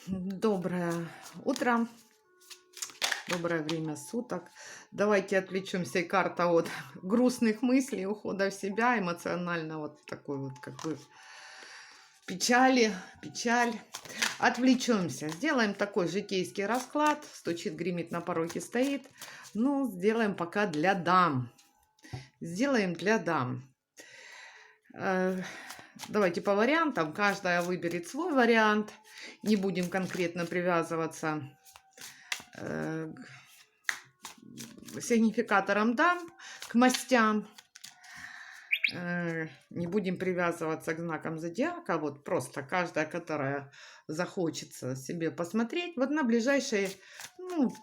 Доброе утро, доброе время суток. Давайте отвлечемся. Карта от грустных мыслей, ухода в себя, эмоционально вот такой вот как бы печаль. Отвлечемся. Сделаем такой житейский расклад. Стучит, гремит, на пороге стоит. Ну, сделаем пока для дам. Сделаем для дам. Давайте по вариантам. Каждая выберет свой вариант. Не будем конкретно привязываться к сигнификаторам дам, к мастям. Не будем привязываться к знакам зодиака. Вот просто каждая, которая захочется себе посмотреть. Вот на ближайшие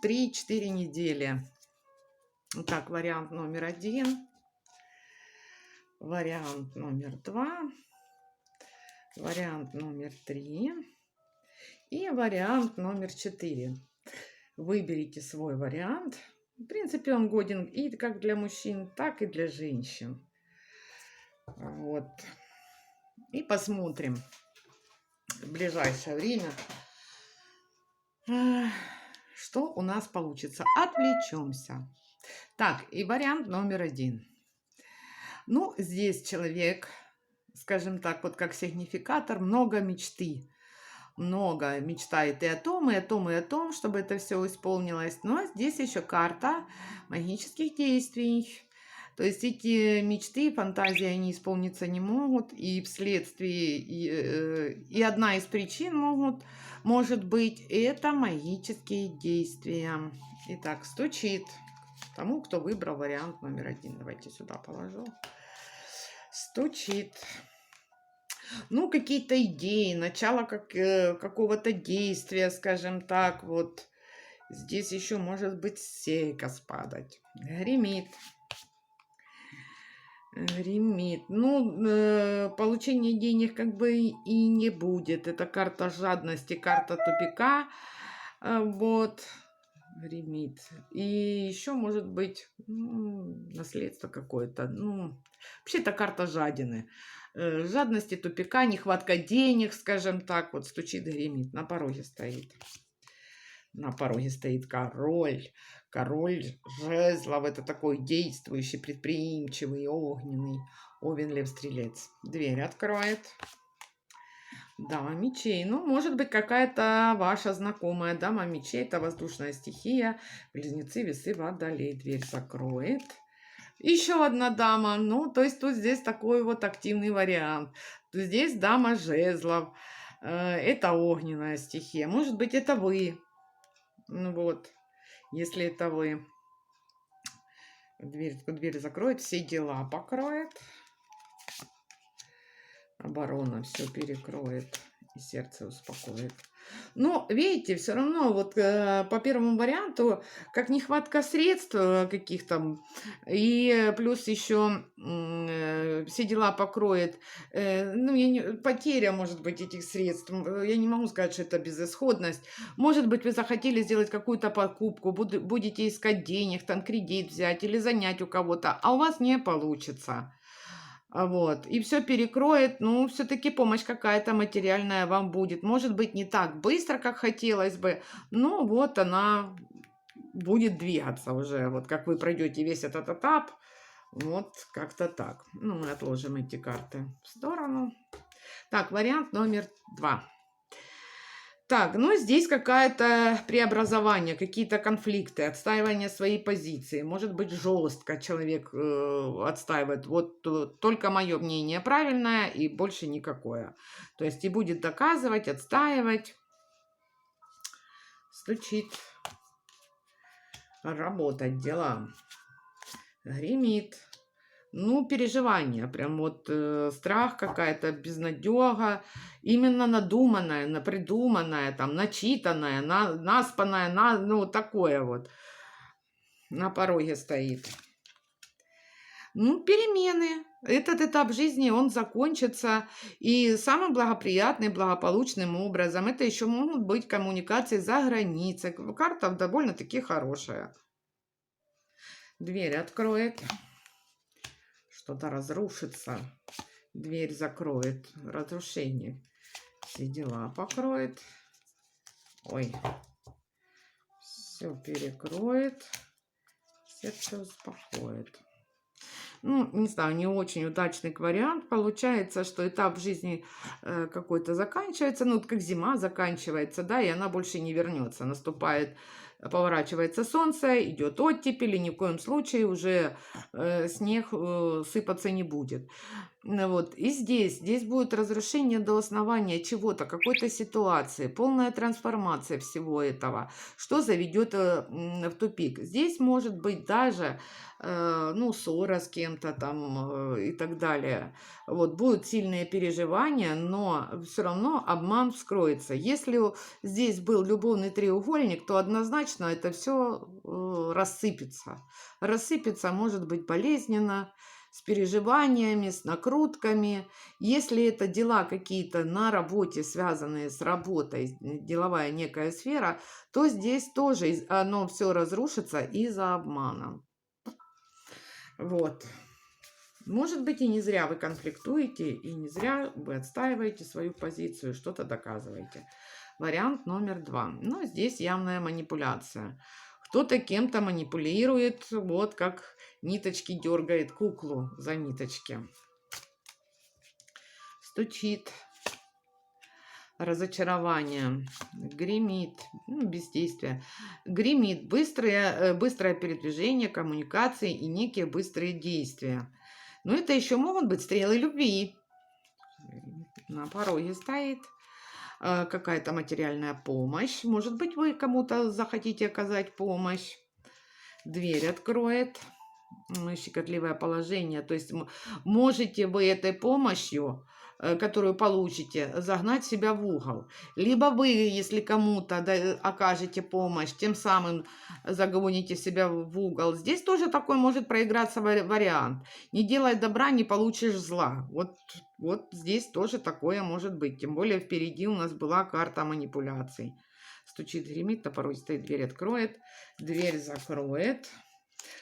3-4 недели. Так, вариант номер 1. Вариант номер 2. Вариант номер 3. И вариант номер 4. Выберите свой вариант. В принципе, он годен и как для мужчин, так и для женщин. Вот. И посмотрим в ближайшее время, что у нас получится. Отвлечемся. Так, и вариант номер 1. Ну, здесь человек, скажем так, вот как сигнификатор, много мечты. Много мечтает и о том, и о том, и о том, чтобы это все исполнилось. Но здесь еще карта магических действий. То есть эти мечты, фантазии, они исполниться не могут. И вследствие, и одна из причин может быть, это магические действия. Итак, стучит тому, кто выбрал вариант номер 1. Давайте сюда положу. Стучит. Ну, какие-то идеи, начало какого-то действия, скажем так, вот. Здесь еще может быть сейка спадать. Гремит. Гремит. Ну, получение денег как бы и не будет. Это карта жадности, карта тупика. Вот. Гремит. И еще может быть наследство какое-то. Ну, вообще это карта жадины. Жадности, тупика, нехватка денег, скажем так. Вот стучит, гремит. На пороге стоит. На пороге стоит король. Король жезлов. Это такой действующий, предприимчивый, огненный. Овен, лев, стрелец. Дверь откроет. Дама мечей. Ну, может быть, какая-то ваша знакомая дама мечей. Это воздушная стихия. Близнецы, весы, водолей. Дверь закроет. Еще одна дама. Ну, то есть тут здесь такой вот активный вариант. Здесь дама жезлов. Это огненная стихия. Может быть, это вы. Ну вот. Если это вы. Дверь закроет. Все дела покроет. Оборона все перекроет и сердце успокоит. Но, видите, все равно вот по первому варианту, как нехватка средств каких-то, и плюс еще все дела покроет, потеря, может быть, этих средств. Я не могу сказать, что это безысходность. Может быть, вы захотели сделать какую-то покупку, будете искать денег, там кредит взять или занять у кого-то, а у вас не получится. Вот. И все перекроет, ну, все-таки помощь какая-то материальная вам будет. Может быть, не так быстро, как хотелось бы, но вот она будет двигаться уже. Вот как вы пройдете весь этот этап, вот как-то так. Ну, мы отложим эти карты в сторону. Так, вариант номер 2. Так, ну здесь какое-то преобразование, какие-то конфликты, отстаивание своей позиции. Может быть, жестко человек отстаивает. Вот только мое мнение правильное и больше никакое. То есть и будет доказывать, отстаивать. Стучит. Работать, дела. Гремит. Ну, переживания, прям вот страх какая-то, безнадега, именно надуманная, придуманная, там, начитанная, наспанная, ну, такое вот на пороге стоит. Ну, перемены. Этот этап жизни, он закончится. И самым благоприятным, благополучным образом, это еще могут быть коммуникации за границей. Карта довольно-таки хорошая. Дверь откроет. Что-то разрушится. Дверь закроет. Разрушение. Все дела покроет. Ой, все перекроет, сердце успокоит. Ну, не знаю, не очень удачный вариант. Получается, что этап жизни какой-то заканчивается, ну, вот как зима заканчивается, да, и она больше не вернется. Наступает, поворачивается солнце, идет оттепель, и ни в коем случае уже снег сыпаться не будет. Ну вот. И здесь будет разрушение до основания чего-то, какой-то ситуации, полная трансформация всего этого, что заведет в тупик. Здесь может быть даже ну, ссора с кем-то там и так далее. Вот, будут сильные переживания, но все равно обман вскроется. Если здесь был любовный треугольник, то однозначно это все рассыпется. Рассыпется, может быть, болезненно, с переживаниями, с накрутками. Если это дела какие-то на работе, связанные с работой, деловая некая сфера, то здесь тоже оно все разрушится из-за обмана. Вот. Может быть, и не зря вы конфликтуете, и не зря вы отстаиваете свою позицию, что-то доказываете. Вариант номер 2. Ну, здесь явная манипуляция. Кто-то кем-то манипулирует, вот как ниточки дергает куклу за ниточки. Стучит. Разочарование. Гремит. Ну, бездействие. Гремит. Быстрое передвижение, коммуникации и некие быстрые действия. Но это еще могут быть стрелы любви. На пороге стоит. Какая-то материальная помощь. Может быть, вы кому-то захотите оказать помощь. Дверь откроет. Щекотливое положение. То есть можете вы этой помощью, которую получите, загнать себя в угол. Либо вы, если кому-то окажете помощь, тем самым загоните себя в угол. Здесь тоже такой может проиграться вариант. Не делай добра, не получишь зла. Вот здесь тоже такое может быть. Тем более впереди у нас была карта манипуляций. Стучит, гремит, на пороге стоит, дверь откроет, дверь закроет.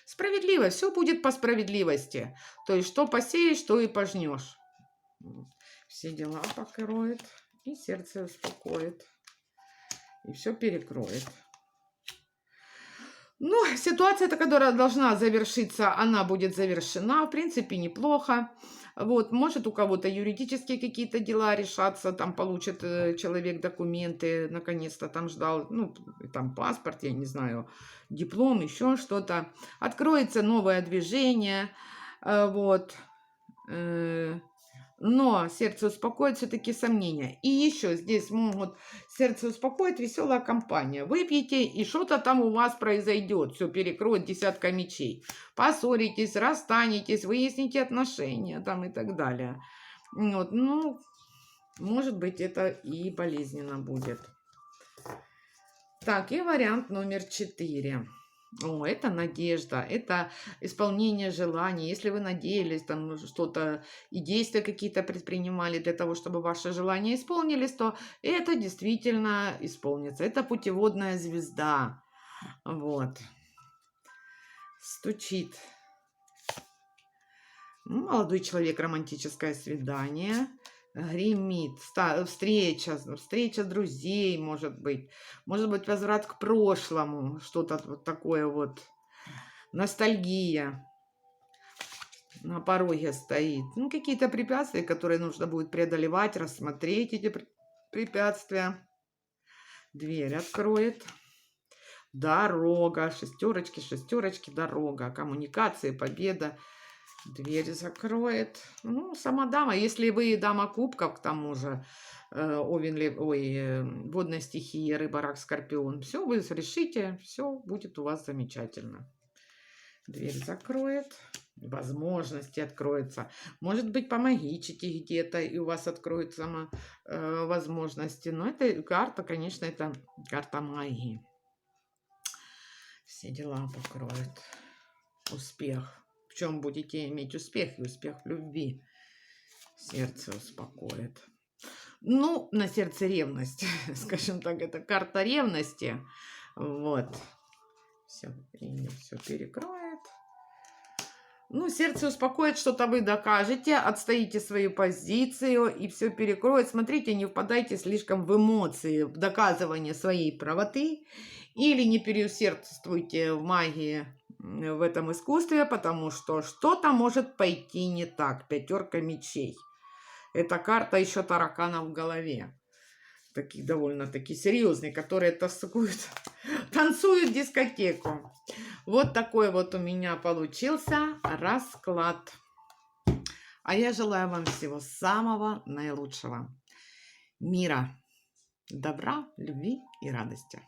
Справедливо, все будет по справедливости. То есть, что посеешь, что и пожнешь. Все дела покроет, и сердце успокоит, и все перекроет. Ну, ситуация, которая должна завершиться, она будет завершена. В принципе, неплохо. Вот, может, у кого-то юридические какие-то дела решаться, там получит человек документы, наконец-то там ждал, ну, там паспорт, я не знаю, диплом, еще что-то. Откроется новое движение, вот. Но сердце успокоит все-таки сомнения. И еще здесь могут сердце успокоить веселая компания. Выпьете, и что-то там у вас произойдет. Все перекроет десятка мечей. Поссоритесь, расстанетесь, выясните отношения там и так далее. Вот, ну, может быть, это и болезненно будет. Так, и вариант номер 4. О, это надежда, это исполнение желаний. Если вы надеялись, там что-то и действия какие-то предпринимали для того, чтобы ваши желания исполнились, то это действительно исполнится. Это путеводная звезда. Вот. Стучит. Молодой человек, романтическое свидание. Гремит, встреча друзей, может быть возврат к прошлому, что-то вот такое вот, ностальгия на пороге стоит, ну, какие-то препятствия, которые нужно будет преодолевать, рассмотреть эти препятствия. Дверь откроет, дорога, шестерочки, дорога, коммуникации, победа. Дверь закроет. Ну, сама дама. Если вы дама кубков, к тому же, водной стихии, рыба, рак, скорпион, все вы решите, все будет у вас замечательно. Дверь закроет. Возможности откроются. Может быть, помогите где-то, и у вас откроются возможности. Но эта карта, конечно, это карта магии. Все дела покроет. Успех. В чем будете иметь успех, и успех в любви. Сердце успокоит. Ну, на сердце ревность. Скажем так, это карта ревности. Вот. Все перекроет. Ну, сердце успокоит, что-то вы докажете, отстоите свою позицию и все перекроет. Смотрите, не впадайте слишком в эмоции, в доказывание своей правоты. Или не переусердствуйте в магии, в этом искусстве, потому что что-то может пойти не так. Пятерка мечей. Эта карта еще таракана в голове. Таких довольно-таки серьезные, которые танцуют дискотеку. Вот такой вот у меня получился расклад. А я желаю вам всего самого наилучшего. Мира, добра, любви и радости.